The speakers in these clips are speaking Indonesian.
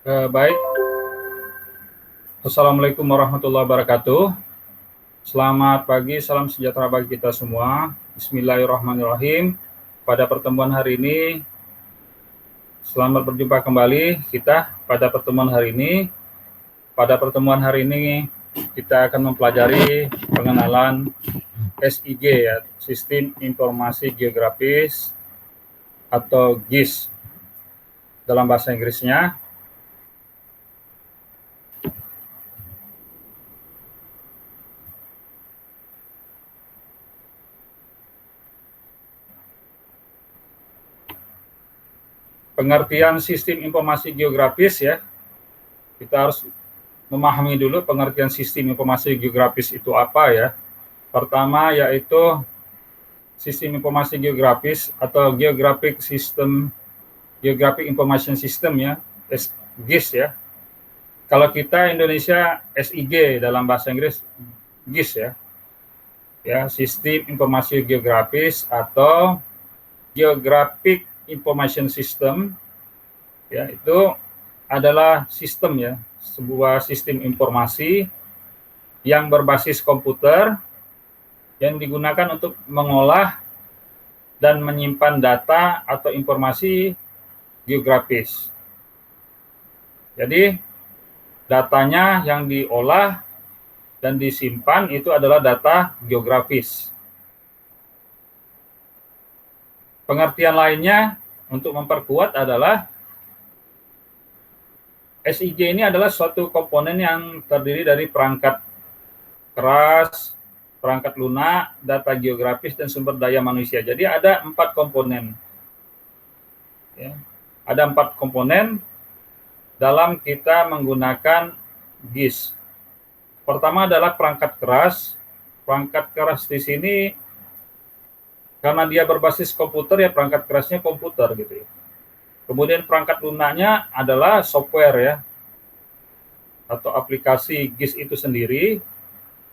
Baik, Assalamualaikum warahmatullahi wabarakatuh. Selamat pagi, salam sejahtera bagi kita semua. Bismillahirrahmanirrahim. Pada pertemuan hari ini, selamat berjumpa kembali kita pada pertemuan hari ini. Pada pertemuan hari ini, kita akan mempelajari pengenalan SIG, ya, Sistem Informasi Geografis atau GIS dalam bahasa Inggrisnya. Pengertian sistem informasi geografis, ya, kita harus memahami dulu pengertian sistem informasi geografis itu apa, ya. Pertama yaitu sistem informasi geografis atau Geographic Information System, ya, GIS, ya. Kalau kita Indonesia SIG dalam bahasa Inggris GIS, ya. Ya, Sistem Informasi Geografis atau Geographic Information System, ya, itu adalah sistem, ya, sebuah sistem informasi yang berbasis komputer yang digunakan untuk mengolah dan menyimpan data atau informasi geografis. Jadi datanya yang diolah dan disimpan itu adalah data geografis. Pengertian lainnya untuk memperkuat adalah SIG ini adalah suatu komponen yang terdiri dari perangkat keras, perangkat lunak, data geografis, dan sumber daya manusia. Jadi ada 4 komponen. Ya. Ada 4 komponen dalam kita menggunakan GIS. Pertama adalah perangkat keras. Perangkat keras di sini karena dia berbasis komputer, ya, perangkat kerasnya komputer gitu, ya. Kemudian perangkat lunaknya adalah software, ya, atau aplikasi GIS itu sendiri.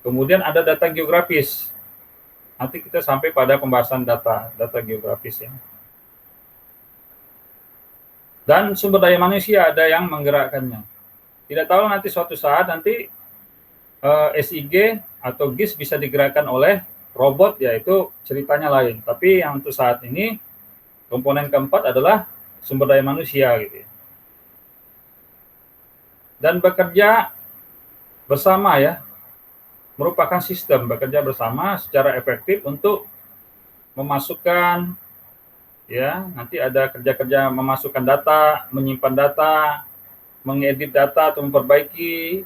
Kemudian ada data geografis. Nanti kita sampai pada pembahasan data geografis, ya. Dan sumber daya manusia ada yang menggerakkannya. Tidak tahu nanti suatu saat nanti SIG atau GIS bisa digerakkan oleh robot, yaitu ceritanya lain. Tapi yang untuk saat ini komponen keempat adalah sumber daya manusia, gitu. Dan bekerja bersama, ya, merupakan sistem bekerja bersama secara efektif untuk memasukkan, ya, nanti ada kerja-kerja memasukkan data, menyimpan data, mengedit data atau memperbaiki,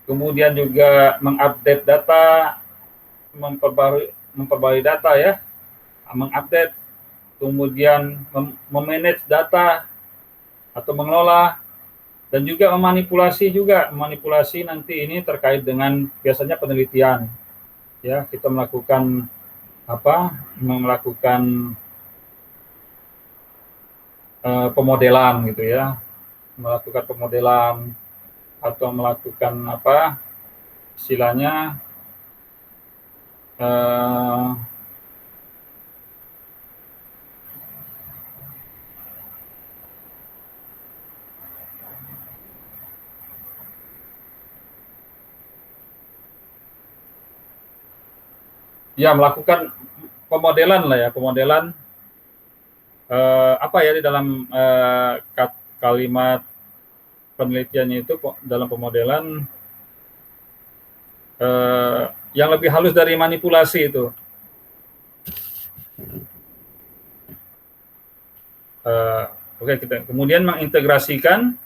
kemudian juga mengupdate data, memperbarui data, ya, mengupdate, kemudian memanage data atau mengelola, dan juga memanipulasi nanti ini terkait dengan biasanya penelitian, ya, kita melakukan pemodelan gitu, ya, melakukan pemodelan atau melakukan istilahnya ya, melakukan pemodelan lah, ya, pemodelan ya, di dalam kalimat penelitiannya itu dalam pemodelan yang lebih halus dari manipulasi itu. Oke, kita kemudian mengintegrasikan,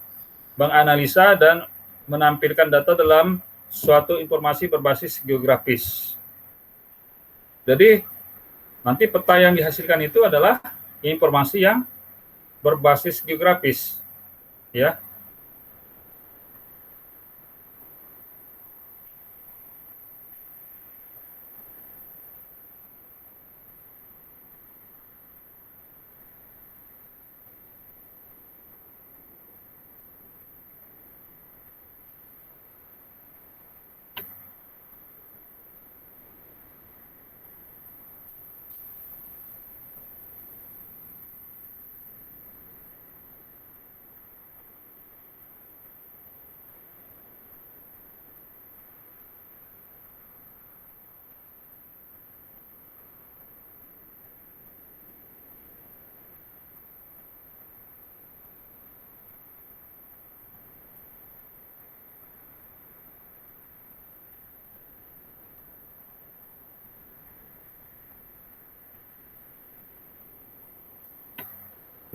menganalisa, dan menampilkan data dalam suatu informasi berbasis geografis. Jadi nanti peta yang dihasilkan itu adalah informasi yang berbasis geografis, ya.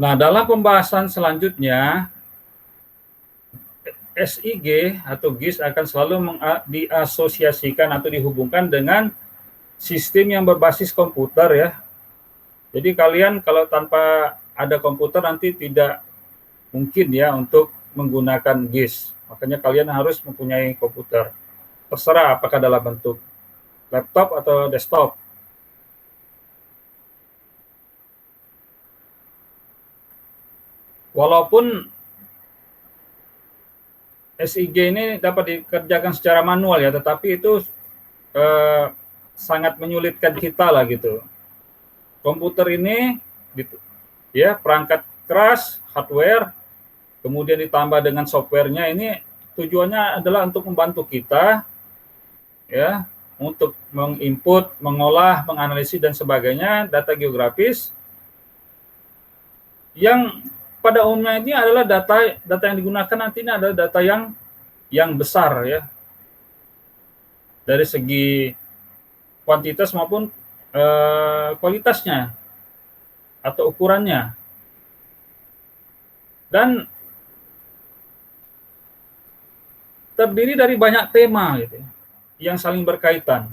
Nah, dalam pembahasan selanjutnya, SIG atau GIS akan selalu diasosiasikan atau dihubungkan dengan sistem yang berbasis komputer ya. Jadi kalian kalau tanpa ada komputer nanti tidak mungkin ya untuk menggunakan GIS. Makanya kalian harus mempunyai komputer. Terserah apakah dalam bentuk laptop atau desktop. Walaupun SIG ini dapat dikerjakan secara manual ya, tetapi itu sangat menyulitkan kita lah gitu. Komputer ini ya perangkat keras, hardware, kemudian ditambah dengan softwarenya, ini tujuannya adalah untuk membantu kita ya untuk menginput, mengolah, menganalisis dan sebagainya data geografis yang pada umumnya ini adalah data yang digunakan nantinya adalah data yang besar ya, dari segi kuantitas maupun kualitasnya atau ukurannya, dan terdiri dari banyak tema gitu yang saling berkaitan.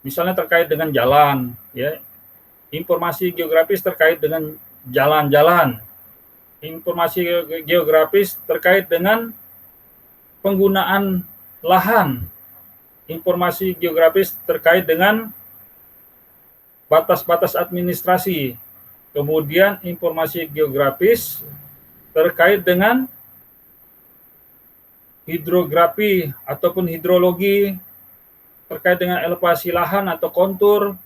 Misalnya terkait dengan jalan ya, informasi geografis terkait dengan jalan-jalan, informasi geografis terkait dengan penggunaan lahan, informasi geografis terkait dengan batas-batas administrasi, kemudian informasi geografis terkait dengan hidrografi ataupun hidrologi, terkait dengan elevasi lahan atau kontur,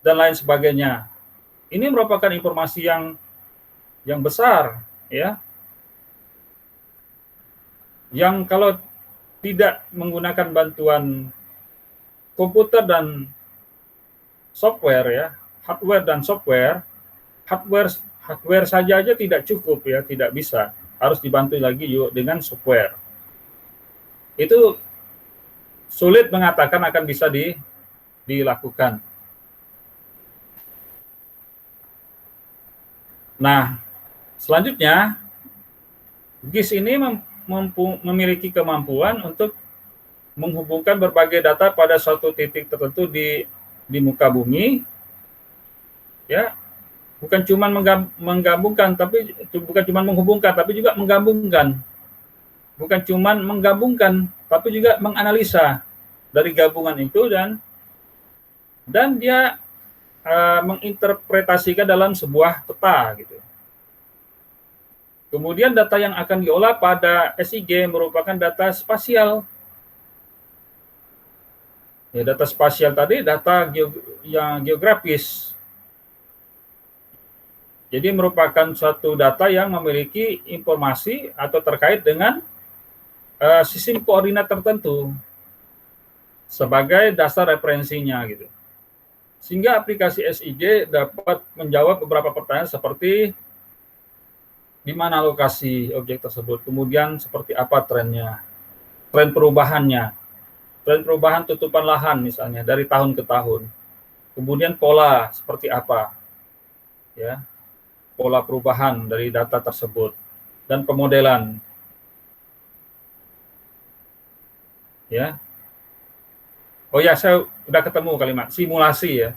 dan lain sebagainya. Ini merupakan informasi yang besar, ya, yang kalau tidak menggunakan bantuan komputer dan software ya, hardware dan software, hardware saja tidak cukup ya, tidak bisa, harus dibantu lagi juga dengan software. Itu sulit mengatakan akan bisa dilakukan. Nah, selanjutnya GIS ini memiliki kemampuan untuk menghubungkan berbagai data pada suatu titik tertentu di muka bumi, ya, bukan cuma menggabungkan, tapi bukan cuma menghubungkan, tapi juga menggabungkan. Bukan cuma menggabungkan, tapi juga menganalisa dari gabungan itu dan dia menginterpretasikan dalam sebuah peta gitu. Kemudian data yang akan diolah pada SIG merupakan data spasial. Ya, data spasial tadi data yang geografis. Jadi merupakan suatu data yang memiliki informasi atau terkait dengan sistem koordinat tertentu sebagai dasar referensinya gitu. Sehingga aplikasi SIG dapat menjawab beberapa pertanyaan seperti di mana lokasi objek tersebut, kemudian seperti apa trennya, tren perubahannya, tren perubahan tutupan lahan misalnya dari tahun ke tahun, kemudian pola seperti apa, ya, pola perubahan dari data tersebut, dan pemodelan, ya. Oh ya, saya udah ketemu kalimat simulasi ya.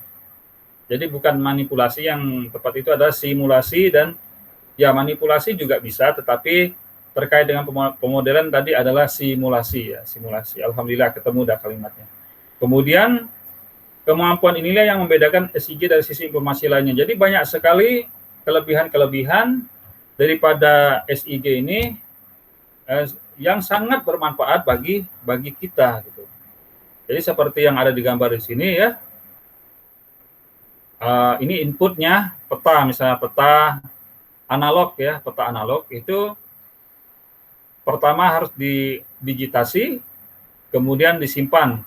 Jadi bukan manipulasi, yang tepat itu adalah simulasi, dan ya manipulasi juga bisa, tetapi terkait dengan pemodelan tadi adalah simulasi ya, simulasi. Alhamdulillah ketemu dah kalimatnya. Kemudian kemampuan inilah yang membedakan SIG dari sisi informasi lainnya. Jadi banyak sekali kelebihan-kelebihan daripada SIG ini yang sangat bermanfaat bagi kita gitu. Jadi seperti yang ada di gambar di sini ya. Ini inputnya peta, misalnya peta analog ya, peta analog itu pertama harus didigitasi, kemudian disimpan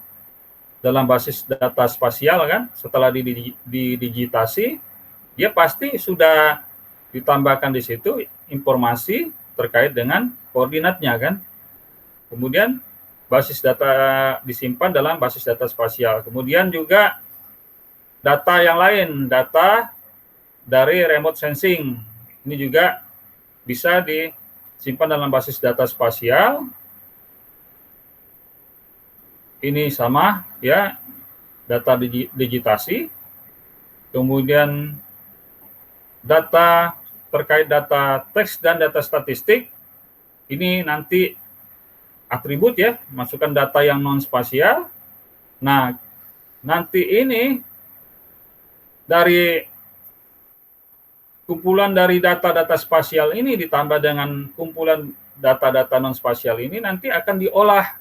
dalam basis data spasial kan. Setelah didigitasi, dia pasti sudah ditambahkan di situ informasi terkait dengan koordinatnya kan. Kemudian basis data disimpan dalam basis data spasial. Kemudian juga data yang lain, data dari remote sensing Ini juga bisa disimpan dalam basis data spasial. Ini sama ya, data digitasi. Kemudian data terkait data teks dan data statistik, ini nanti atribut ya, masukkan data yang non spasial. Nah, nanti ini dari kumpulan dari data-data spasial ini ditambah dengan kumpulan data-data non spasial ini nanti akan diolah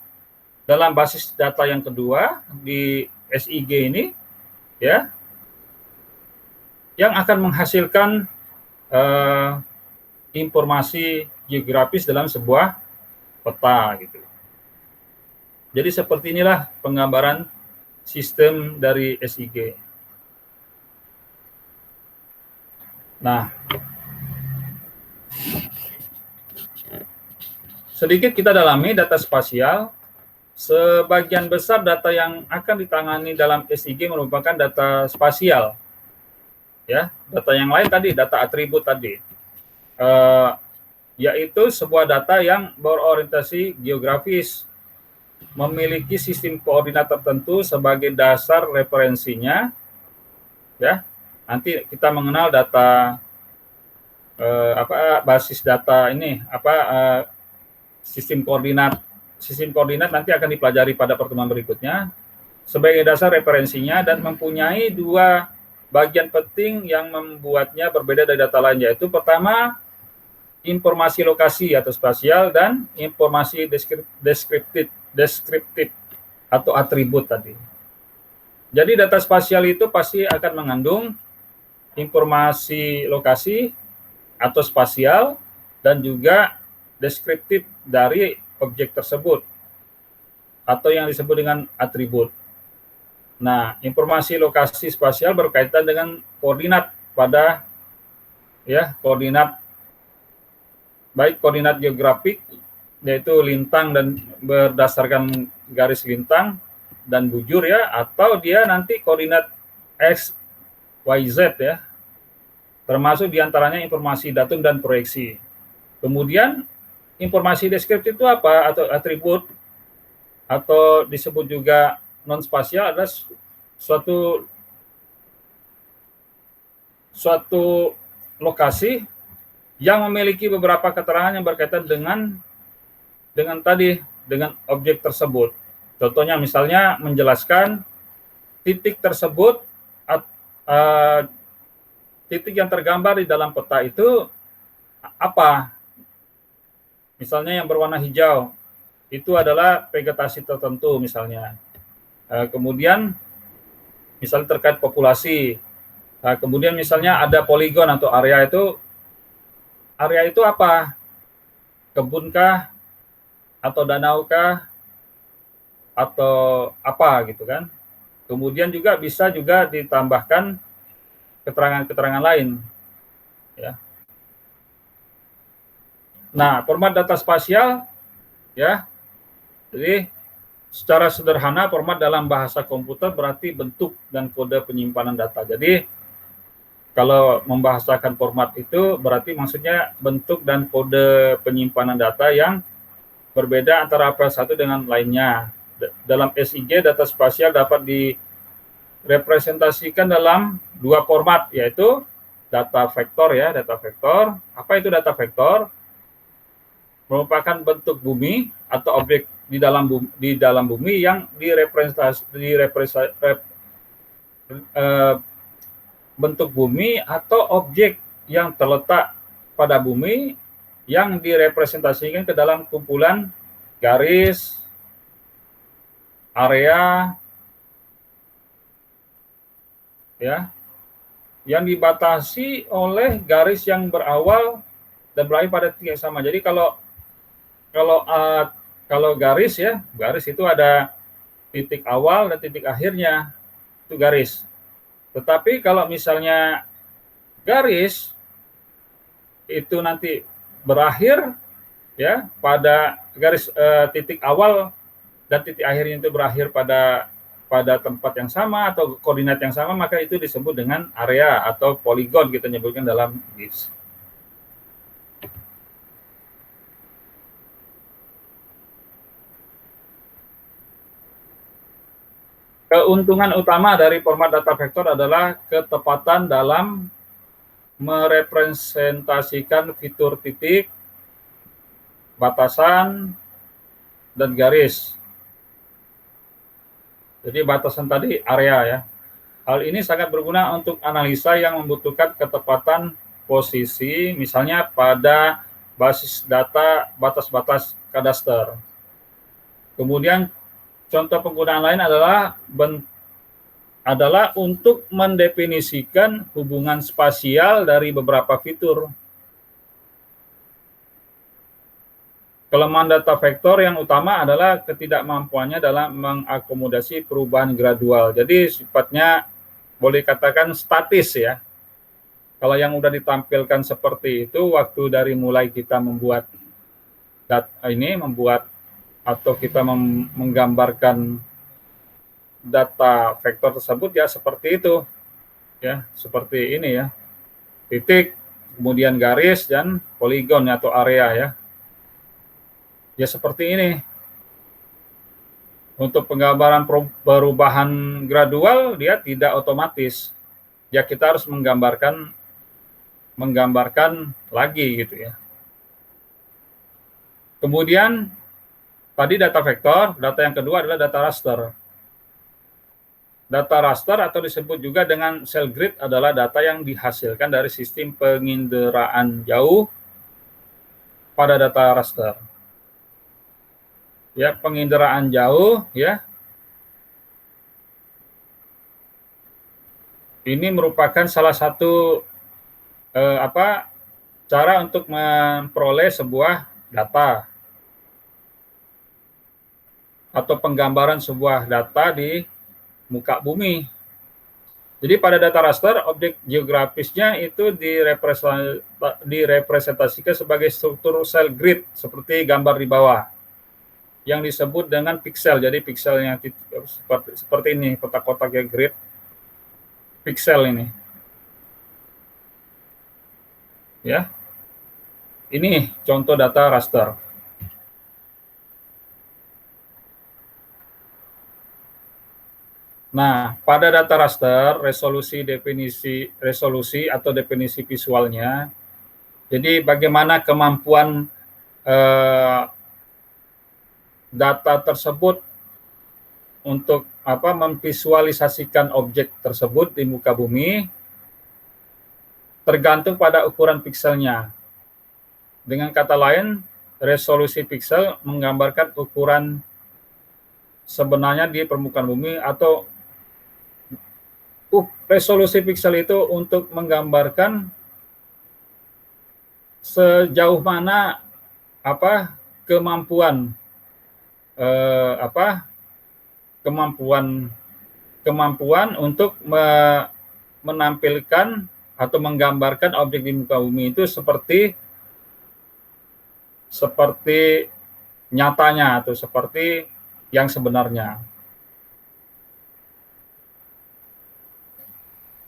dalam basis data yang kedua di SIG ini ya, yang akan menghasilkan informasi geografis dalam sebuah peta gitu. Jadi seperti inilah penggambaran sistem dari SIG. Nah, sedikit kita dalami data spasial. Sebagian besar data yang akan ditangani dalam SIG merupakan data spasial. Ya, data yang lain tadi, data atribut tadi. Yaitu sebuah data yang berorientasi geografis, memiliki sistem koordinat tertentu sebagai dasar referensinya. Ya, nanti kita mengenal data basis data ini sistem koordinat. Sistem koordinat nanti akan dipelajari pada pertemuan berikutnya sebagai dasar referensinya dan mempunyai dua bagian penting yang membuatnya berbeda dari data lain, yaitu pertama informasi lokasi atau spasial dan informasi deskriptif atau atribut tadi. Jadi data spasial itu pasti akan mengandung informasi lokasi atau spasial dan juga deskriptif dari objek tersebut atau yang disebut dengan atribut. Nah, informasi lokasi spasial berkaitan dengan koordinat pada ya, koordinat baik koordinat geografik yaitu lintang dan berdasarkan garis lintang dan bujur ya, atau dia nanti koordinat X, Y, Z ya. Termasuk diantaranya informasi datum dan proyeksi. Kemudian informasi deskriptif itu apa atau atribut atau disebut juga non spasial adalah suatu lokasi yang memiliki beberapa keterangan yang berkaitan dengan objek tersebut. Contohnya misalnya menjelaskan titik tersebut, titik yang tergambar di dalam peta itu apa. Misalnya yang berwarna hijau itu adalah vegetasi tertentu misalnya. Kemudian misalnya terkait populasi. Kemudian misalnya ada poligon atau area itu apa? Kebunkah atau danaukah atau apa gitu kan? Kemudian juga bisa juga ditambahkan keterangan-keterangan lain ya. Nah, format data spasial ya. Jadi secara sederhana format dalam bahasa komputer berarti bentuk dan kode penyimpanan data. Jadi kalau membahasakan format itu berarti maksudnya bentuk dan kode penyimpanan data yang berbeda antara file satu dengan lainnya. Dalam SIG data spasial dapat direpresentasikan dalam dua format, yaitu data vektor ya, data vektor. Apa itu data vektor? Merupakan bentuk bumi atau objek di dalam bumi yang bentuk bumi atau objek yang terletak pada bumi yang direpresentasikan ke dalam kumpulan garis, area, ya, yang dibatasi oleh garis yang berawal dan berakhir pada titik yang sama. Jadi kalau garis ya, garis itu ada titik awal dan titik akhirnya, itu garis. Tetapi kalau misalnya garis itu nanti berakhir ya pada garis titik awal dan titik akhirnya itu berakhir pada tempat yang sama atau koordinat yang sama, maka itu disebut dengan area atau poligon kita nyebutkan dalam GIS. Keuntungan utama dari format data vektor adalah ketepatan dalam merepresentasikan fitur titik, batasan, dan garis. Jadi batasan tadi area ya. Hal ini sangat berguna untuk analisa yang membutuhkan ketepatan posisi, misalnya pada basis data batas-batas kadaster. Kemudian contoh penggunaan lain adalah untuk mendefinisikan hubungan spasial dari beberapa fitur. Kelemahan data vektor yang utama adalah ketidakmampuannya dalam mengakomodasi perubahan gradual. Jadi sifatnya boleh katakan statis ya. Kalau yang udah ditampilkan seperti itu, waktu dari mulai kita membuat atau kita menggambarkan data vektor tersebut ya seperti itu ya, seperti ini ya, titik, kemudian garis dan poligon atau area ya seperti ini. Untuk penggambaran perubahan gradual dia tidak otomatis ya, kita harus menggambarkan lagi gitu ya. Kemudian tadi data vektor, data yang kedua adalah data raster. Data raster atau disebut juga dengan cell grid adalah data yang dihasilkan dari sistem penginderaan jauh pada data raster. Ya, penginderaan jauh ya. Ini merupakan salah satu cara untuk memperoleh sebuah data atau penggambaran sebuah data di muka bumi. Jadi pada data raster, objek geografisnya itu direpresentasikan sebagai struktur cell grid seperti gambar di bawah, yang disebut dengan piksel. Jadi pikselnya seperti ini, kotak-kotak ya, grid piksel ini. Ya. Ini contoh data raster. Nah, pada data raster, resolusi atau definisi visualnya, jadi bagaimana kemampuan data tersebut untuk memvisualisasikan objek tersebut di muka bumi tergantung pada ukuran pikselnya. Dengan kata lain, resolusi piksel menggambarkan ukuran sebenarnya di permukaan bumi, atau resolusi piksel itu untuk menggambarkan sejauh mana kemampuan untuk menampilkan atau menggambarkan objek di muka bumi itu seperti nyatanya atau seperti yang sebenarnya.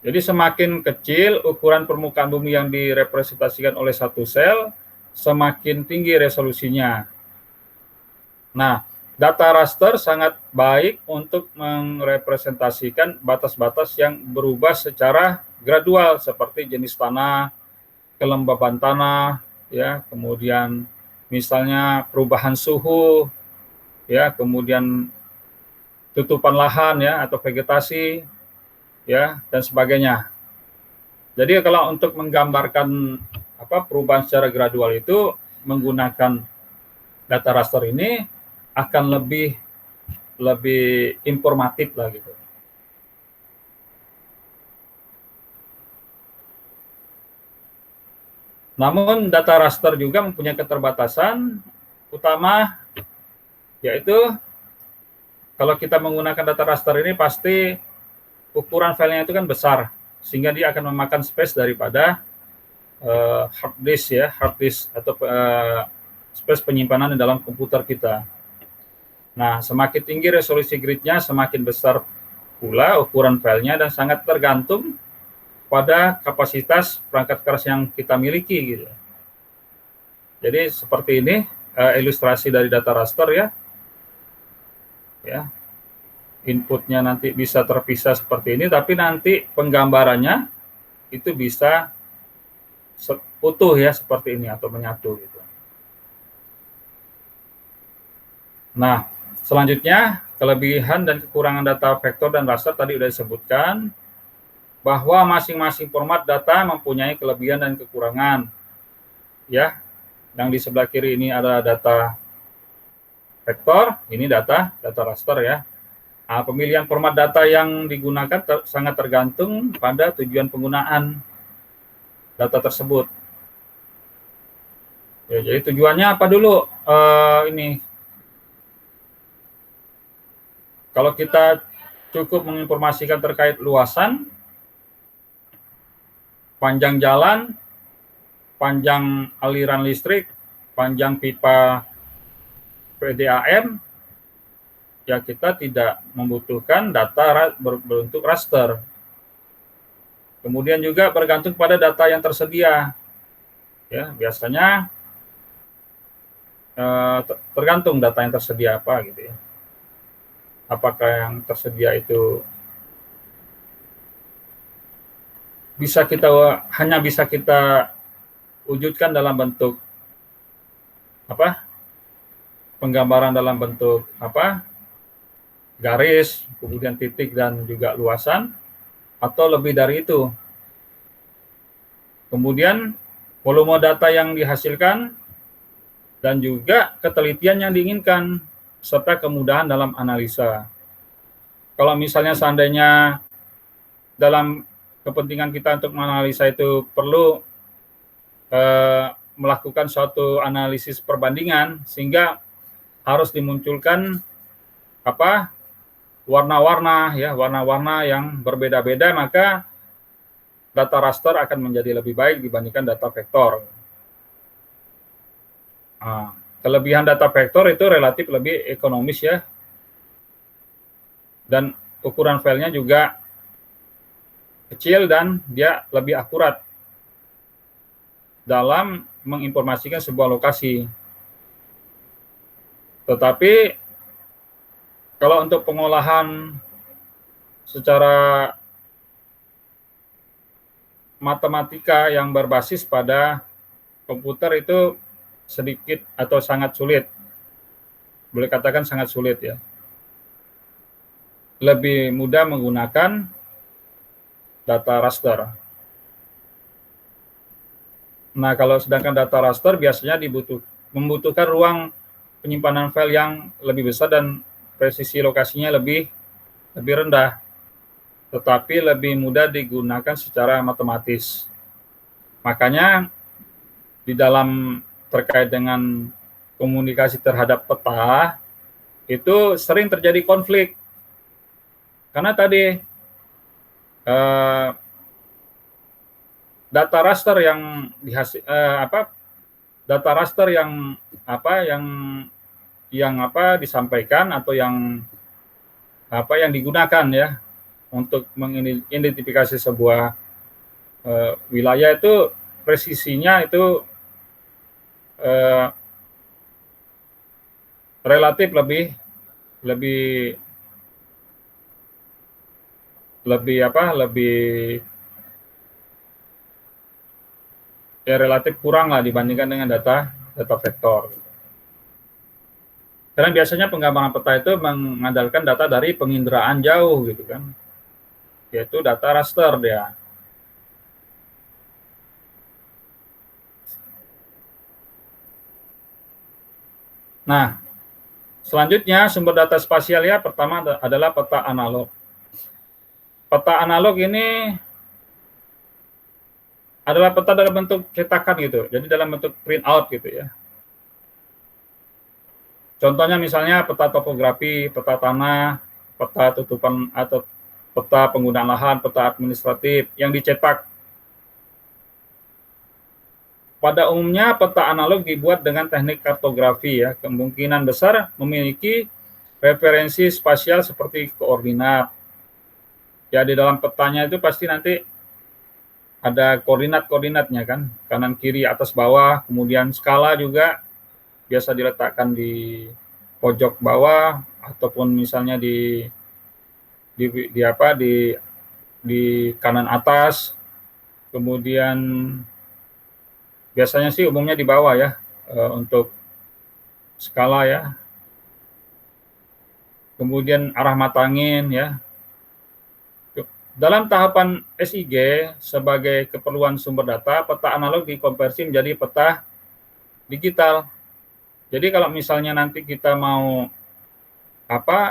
Jadi semakin kecil ukuran permukaan bumi yang direpresentasikan oleh satu sel, semakin tinggi resolusinya. Nah, data raster sangat baik untuk merepresentasikan batas-batas yang berubah secara gradual seperti jenis tanah, kelembaban tanah, ya, kemudian misalnya perubahan suhu, ya, kemudian tutupan lahan ya atau vegetasi, ya, dan sebagainya. Jadi kalau untuk menggambarkan perubahan secara gradual itu menggunakan data raster ini akan lebih informatif lah gitu. Namun data raster juga mempunyai keterbatasan utama, yaitu kalau kita menggunakan data raster ini pasti ukuran filenya itu kan besar, sehingga dia akan memakan space daripada hard disk atau space penyimpanan di dalam komputer kita. Nah, semakin tinggi resolusi gridnya, semakin besar pula ukuran filenya, dan sangat tergantung pada kapasitas perangkat keras yang kita miliki gitu. Jadi seperti ini ilustrasi dari data raster ya. inputnya nanti bisa terpisah seperti ini, tapi nanti penggambarannya itu bisa utuh ya seperti ini atau menyatu gitu. Nah, selanjutnya kelebihan dan kekurangan data vektor dan raster tadi sudah disebutkan bahwa masing-masing format data mempunyai kelebihan dan kekurangan. Ya, yang di sebelah kiri ini ada data vektor, ini data raster ya. Nah, pemilihan format data yang digunakan sangat tergantung pada tujuan penggunaan data tersebut. Ya, jadi tujuannya apa dulu? Ini, kalau kita cukup menginformasikan terkait luasan, panjang jalan, panjang aliran listrik, panjang pipa PDAM, ya kita tidak membutuhkan data berbentuk raster. Kemudian juga bergantung pada data yang tersedia. Ya, biasanya tergantung data yang tersedia apa gitu ya. Apakah yang tersedia itu hanya bisa kita wujudkan dalam bentuk apa? Penggambaran dalam bentuk apa? Garis, kemudian titik dan juga luasan, atau lebih dari itu. Kemudian volume data yang dihasilkan dan juga ketelitian yang diinginkan serta kemudahan dalam analisa. Kalau misalnya seandainya dalam kepentingan kita untuk menganalisa itu perlu melakukan suatu analisis perbandingan, sehingga harus dimunculkan warna-warna yang berbeda-beda, maka data raster akan menjadi lebih baik dibandingkan data vektor. Nah, kelebihan data vektor itu relatif lebih ekonomis ya, dan ukuran filenya juga kecil dan dia lebih akurat dalam menginformasikan sebuah lokasi. Tetapi kalau untuk pengolahan secara matematika yang berbasis pada komputer itu sedikit atau sangat sulit. Boleh katakan sangat sulit ya. Lebih mudah menggunakan data raster. Nah, kalau sedangkan data raster biasanya membutuhkan ruang penyimpanan file yang lebih besar dan presisi lokasinya lebih rendah, tetapi lebih mudah digunakan secara matematis. Makanya di dalam terkait dengan komunikasi terhadap peta itu sering terjadi konflik, karena tadi data raster yang disampaikan atau yang digunakan ya untuk mengidentifikasi sebuah wilayah itu presisinya itu relatif lebih relatif kurang lah dibandingkan dengan data vektor. Karena biasanya penggambaran peta itu mengandalkan data dari penginderaan jauh gitu kan, yaitu data raster dia. Nah, selanjutnya sumber data spasial ya, pertama adalah peta analog. Peta analog ini adalah peta dalam bentuk cetakan gitu, jadi dalam bentuk print out gitu ya. Contohnya misalnya peta topografi, peta tanah, peta tutupan atau peta penggunaan lahan, peta administratif yang dicetak. Pada umumnya peta analog dibuat dengan teknik kartografi ya, kemungkinan besar memiliki referensi spasial seperti koordinat. Ya, di dalam petanya itu pasti nanti ada koordinat-koordinatnya kan, kanan kiri atas bawah, kemudian skala juga biasa diletakkan di pojok bawah ataupun misalnya di di kanan atas, kemudian biasanya sih umumnya di bawah ya untuk skala ya. Kemudian arah mata angin ya. Dalam tahapan SIG sebagai keperluan sumber data, peta analog dikonversi menjadi peta digital. Jadi kalau misalnya nanti kita mau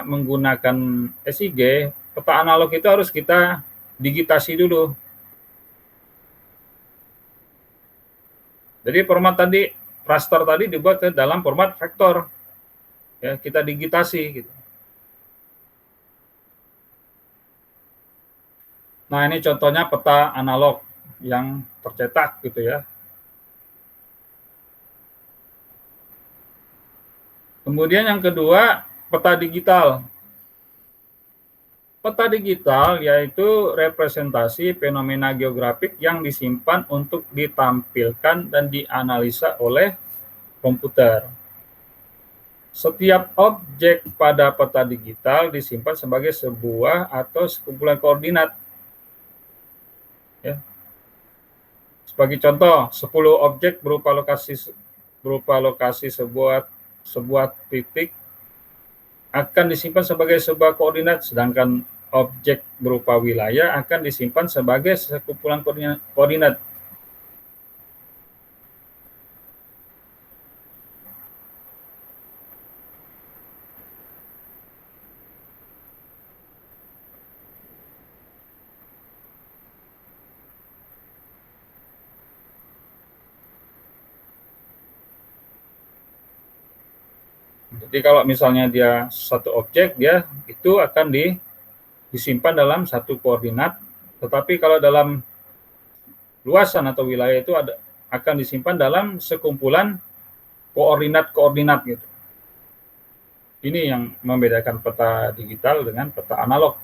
menggunakan SIG, peta analog itu harus kita digitasi dulu. Jadi format tadi, raster tadi dibuat ke dalam format vektor. Ya, kita digitasi gitu. Nah, ini contohnya peta analog yang tercetak gitu ya. Kemudian yang kedua, peta digital. Peta digital yaitu representasi fenomena geografik yang disimpan untuk ditampilkan dan dianalisa oleh komputer. Setiap objek pada peta digital disimpan sebagai sebuah atau sekumpulan koordinat. Ya. Sebagai contoh, 10 objek berupa lokasi sebuah titik akan disimpan sebagai sebuah koordinat, sedangkan objek berupa wilayah akan disimpan sebagai sekumpulan koordinat. Jadi kalau misalnya dia satu objek, dia itu akan disimpan dalam satu koordinat, tetapi kalau dalam luasan atau wilayah itu akan disimpan dalam sekumpulan koordinat gitu. Ini yang membedakan peta digital dengan peta analog.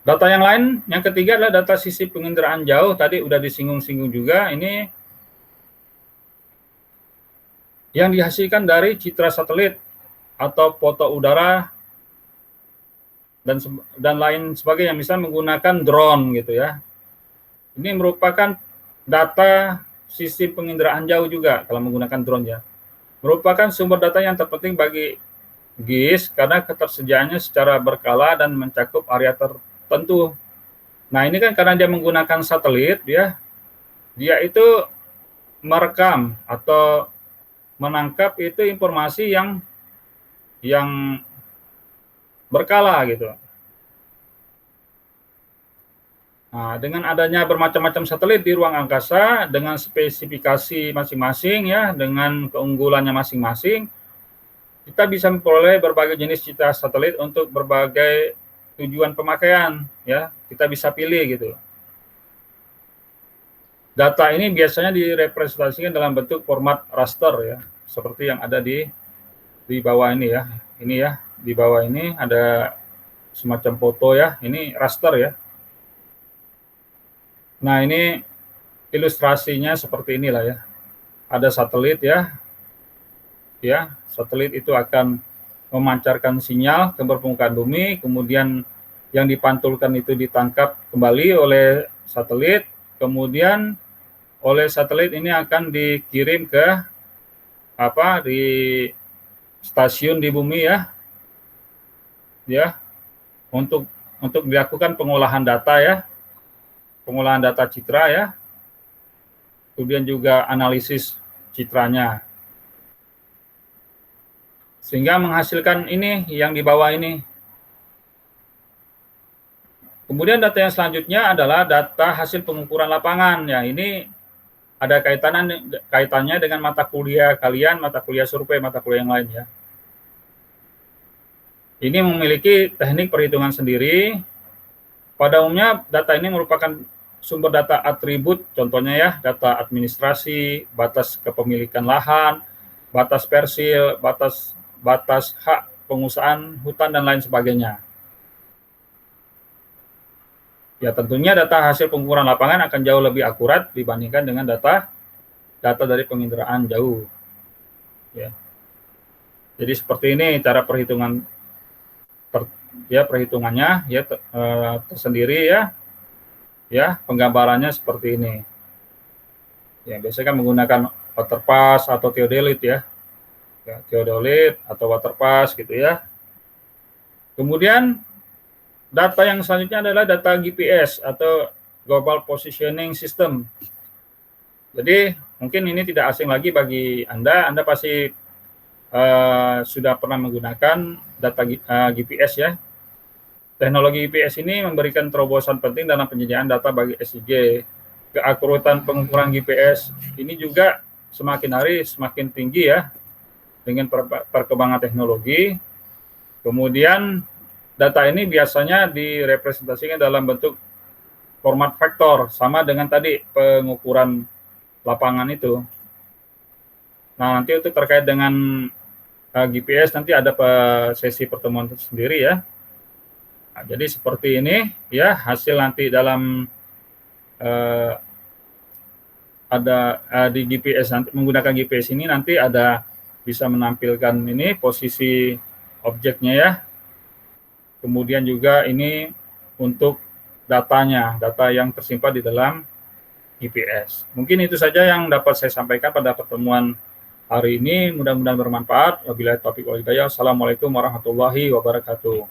Data yang lain, yang ketiga adalah data sisi penginderaan jauh. Tadi udah disinggung-singgung juga. Ini yang dihasilkan dari citra satelit atau foto udara dan lain sebagainya, misalnya menggunakan drone gitu ya. Ini merupakan data sisi penginderaan jauh juga kalau menggunakan drone ya. Merupakan sumber data yang terpenting bagi GIS karena ketersediaannya secara berkala dan mencakup area tertentu. Nah, ini kan karena dia menggunakan satelit ya, dia itu merekam atau menangkap itu informasi yang berkala gitu. Nah, dengan adanya bermacam-macam satelit di ruang angkasa dengan spesifikasi masing-masing ya, dengan keunggulannya masing-masing, kita bisa memperoleh berbagai jenis citra satelit untuk berbagai tujuan pemakaian ya. Kita bisa pilih gitu. Data ini biasanya direpresentasikan dalam bentuk format raster ya, seperti yang ada di bawah ini ya. Ini ya, di bawah ini ada semacam foto ya, ini raster ya. Nah, ini ilustrasinya seperti inilah ya. Ada satelit ya. Ya, satelit itu akan memancarkan sinyal ke permukaan bumi, kemudian yang dipantulkan itu ditangkap kembali oleh satelit, kemudian oleh satelit ini akan dikirim ke di stasiun di bumi ya. Ya. Untuk dilakukan pengolahan data ya. Pengolahan data citra ya, kemudian juga analisis citranya, sehingga menghasilkan ini yang di bawah ini. Kemudian data yang selanjutnya adalah data hasil pengukuran lapangan. Ya, ini ada kaitannya dengan mata kuliah kalian, mata kuliah survei, mata kuliah yang lain ya. Ini memiliki teknik perhitungan sendiri. Pada umumnya data ini merupakan sumber data atribut, contohnya ya, data administrasi, batas kepemilikan lahan, batas persil, batas hak pengusahaan hutan, dan lain sebagainya. Ya, tentunya data hasil pengukuran lapangan akan jauh lebih akurat dibandingkan dengan data dari penginderaan jauh. Ya. Jadi seperti ini cara perhitungan ya perhitungannya ya tersendiri ya penggambarannya seperti ini. Ya biasanya kan menggunakan waterpass atau theodolite ya theodolite atau waterpass gitu ya. Kemudian data yang selanjutnya adalah data GPS atau Global Positioning System. Jadi mungkin ini tidak asing lagi bagi Anda pasti sudah pernah menggunakan data GPS ya. Teknologi GPS ini memberikan terobosan penting dalam penyediaan data bagi SIG. Keakuratan pengukuran GPS ini juga semakin hari semakin tinggi ya dengan perkembangan teknologi. Kemudian data ini biasanya direpresentasikan dalam bentuk format vektor sama dengan tadi pengukuran lapangan itu. Nah, nanti untuk terkait dengan GPS nanti ada sesi pertemuan sendiri ya. Nah, jadi seperti ini ya hasil nanti dalam ada di GPS nanti menggunakan GPS ini nanti ada bisa menampilkan ini posisi objeknya ya. Kemudian juga ini untuk datanya, data yang tersimpan di dalam GPS. Mungkin itu saja yang dapat saya sampaikan pada pertemuan hari ini. Mudah-mudahan bermanfaat. Wabillahi taufiq wal hidayah. Assalamualaikum warahmatullahi wabarakatuh.